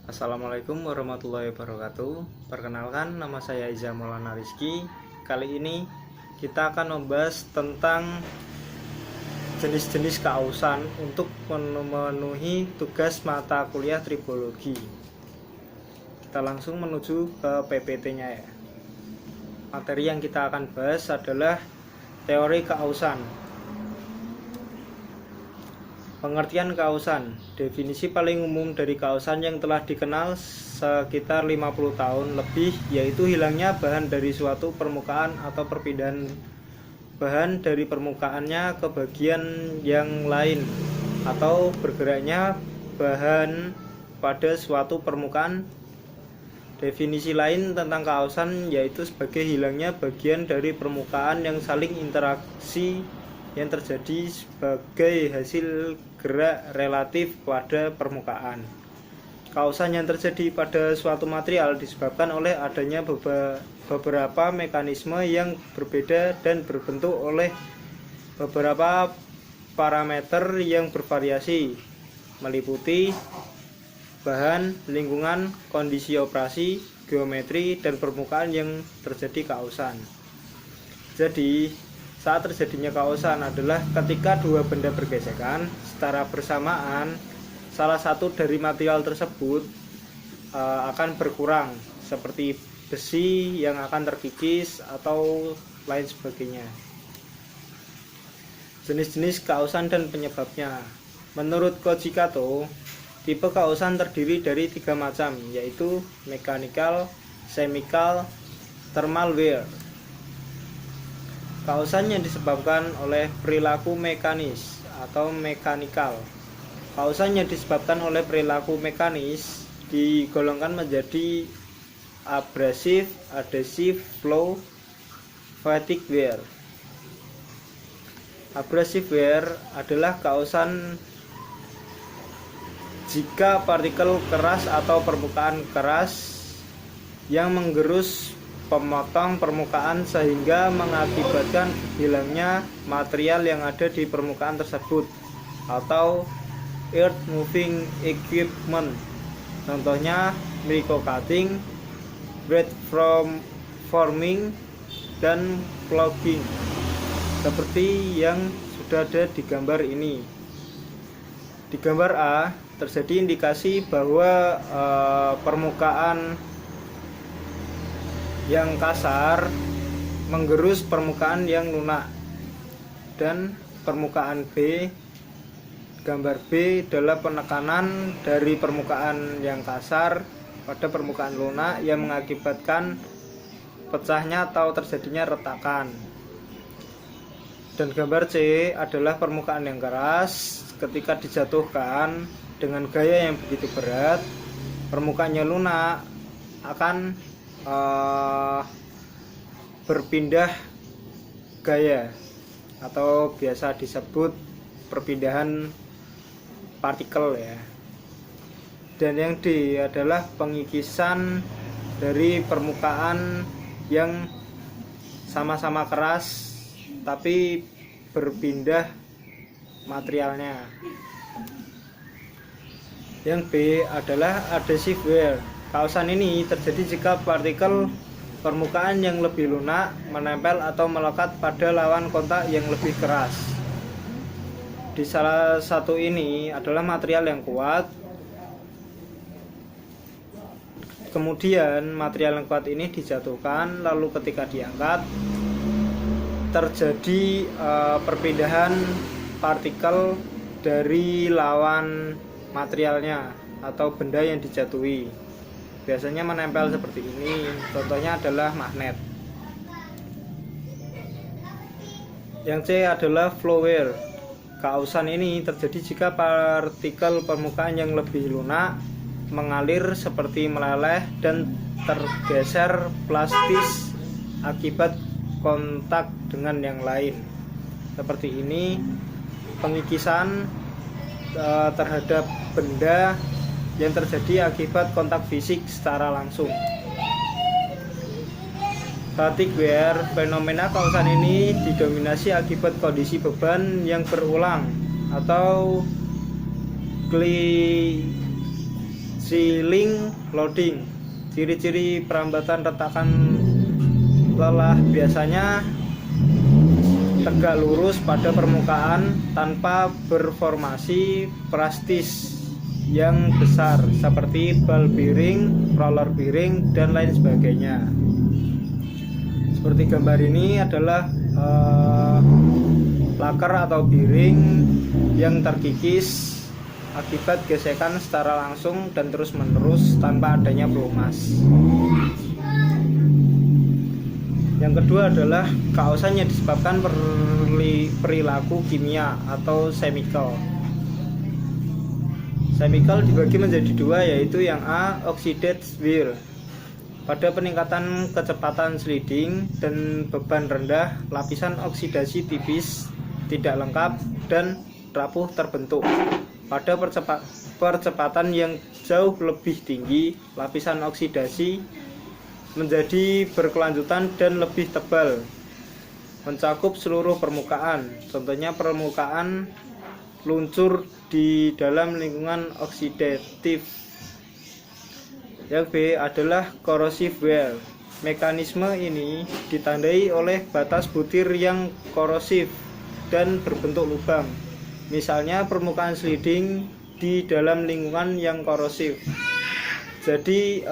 Assalamualaikum warahmatullahi wabarakatuh. Perkenalkan, nama saya Iza Maulana Rizky. Kali ini kita akan membahas tentang jenis-jenis keausan untuk memenuhi tugas mata kuliah tribologi. Kita langsung menuju ke PPT-nya ya. Materi yang kita akan bahas adalah teori keausan. Pengertian keausan. Definisi paling umum dari keausan yang telah dikenal sekitar 50 tahun lebih yaitu hilangnya bahan dari suatu permukaan atau perpindahan bahan dari permukaannya ke bagian yang lain atau bergeraknya bahan pada suatu permukaan. Definisi lain tentang keausan yaitu sebagai hilangnya bagian dari permukaan yang saling interaksi yang terjadi sebagai hasil gerak relatif pada permukaan. Keausan yang terjadi pada suatu material disebabkan oleh adanya beberapa mekanisme yang berbeda dan berbentuk oleh beberapa parameter yang bervariasi, meliputi bahan, lingkungan, kondisi operasi, geometri, dan permukaan yang terjadi keausan. Jadi, saat terjadinya keausan adalah ketika dua benda bergesekan secara bersamaan, salah satu dari material tersebut akan berkurang, seperti besi yang akan terkikis atau lain sebagainya. Jenis-jenis keausan dan penyebabnya. Menurut Koji Kato, tipe keausan terdiri dari 3 macam, yaitu mechanical, chemical, thermal wear. Keausan yang disebabkan oleh perilaku mekanis atau mekanikal. Keausan yang disebabkan oleh perilaku mekanis digolongkan menjadi abrasive, adhesive, flow, fatigue wear. Abrasive wear adalah keausan jika partikel keras atau permukaan keras yang menggerus pemotong permukaan sehingga mengakibatkan hilangnya material yang ada di permukaan tersebut atau earth moving equipment. Contohnya microcutting, bread forming, dan plugging seperti yang sudah ada di gambar ini. Di gambar A terjadi indikasi bahwa permukaan yang kasar menggerus permukaan yang lunak, dan permukaan B, gambar B adalah penekanan dari permukaan yang kasar pada permukaan lunak yang mengakibatkan pecahnya atau terjadinya retakan. Dan gambar C adalah permukaan yang keras ketika dijatuhkan dengan gaya yang begitu berat, permukaannya lunak akan berpindah gaya atau biasa disebut perpindahan partikel ya. Dan yang D adalah pengikisan dari permukaan yang sama-sama keras tapi berpindah materialnya. Yang B adalah adhesive wear. Keausan ini terjadi jika partikel permukaan yang lebih lunak menempel atau melekat pada lawan kontak yang lebih keras. Di salah satu ini adalah material yang kuat. Kemudian material yang kuat ini dijatuhkan, lalu ketika diangkat terjadi perpindahan partikel dari lawan materialnya atau benda yang dijatuhi. Biasanya menempel seperti ini, contohnya adalah magnet. Yang C adalah flow wear. Keausan ini terjadi jika partikel permukaan yang lebih lunak mengalir seperti meleleh dan tergeser plastis akibat kontak dengan yang lain. Seperti ini, pengikisan terhadap benda yang terjadi akibat kontak fisik secara langsung. Fatigue wear. Fenomena keausan ini didominasi akibat kondisi beban yang berulang atau sealing loading. Ciri-ciri perambatan retakan lelah biasanya tegak lurus pada permukaan tanpa berformasi plastis yang besar seperti ball bearing, roller bearing, dan lain sebagainya. Seperti gambar ini adalah laker atau bearing yang terkikis akibat gesekan secara langsung dan terus menerus tanpa adanya pelumas. Yang kedua adalah kausan yang disebabkan perilaku kimia atau chemical. Chemical dibagi menjadi dua, yaitu yang A, oxidate wear. Pada peningkatan kecepatan sliding dan beban rendah, lapisan oksidasi tipis, tidak lengkap, dan rapuh terbentuk. Pada percepatan yang jauh lebih tinggi, lapisan oksidasi menjadi berkelanjutan dan lebih tebal, mencakup seluruh permukaan. Contohnya permukaan luncur di dalam lingkungan oksidatif. Yang B adalah corrosive wear. Mekanisme ini ditandai oleh batas butir yang korosif dan berbentuk lubang. Misalnya permukaan sliding di dalam lingkungan yang korosif. Jadi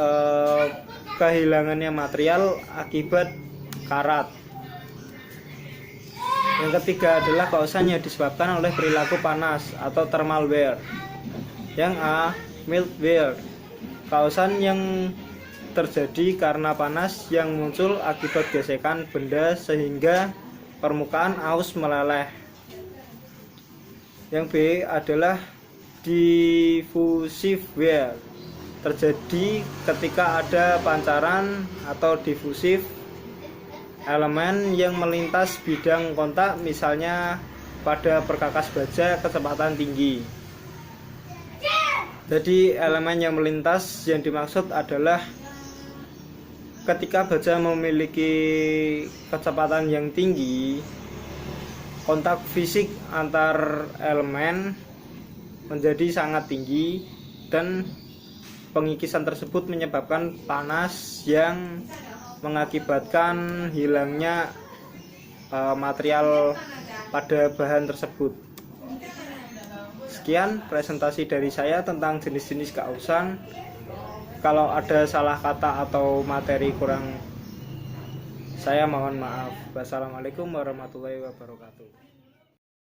kehilangannya material akibat karat. Yang ketiga adalah kausan yang disebabkan oleh perilaku panas atau thermal wear. Yang A, mild wear. Kausan yang terjadi karena panas yang muncul akibat gesekan benda sehingga permukaan aus meleleh. Yang B adalah diffusive wear. Terjadi ketika ada pancaran atau difusif elemen yang melintas bidang kontak, misalnya pada perkakas baja kecepatan tinggi. Jadi elemen yang melintas yang dimaksud adalah ketika baja memiliki kecepatan yang tinggi, kontak fisik antar elemen menjadi sangat tinggi dan pengikisan tersebut menyebabkan panas yang mengakibatkan hilangnya material pada bahan tersebut. Sekian presentasi dari saya tentang jenis-jenis kausan. Kalau ada salah kata atau materi kurang, saya mohon maaf. Wassalamualaikum warahmatullahi wabarakatuh.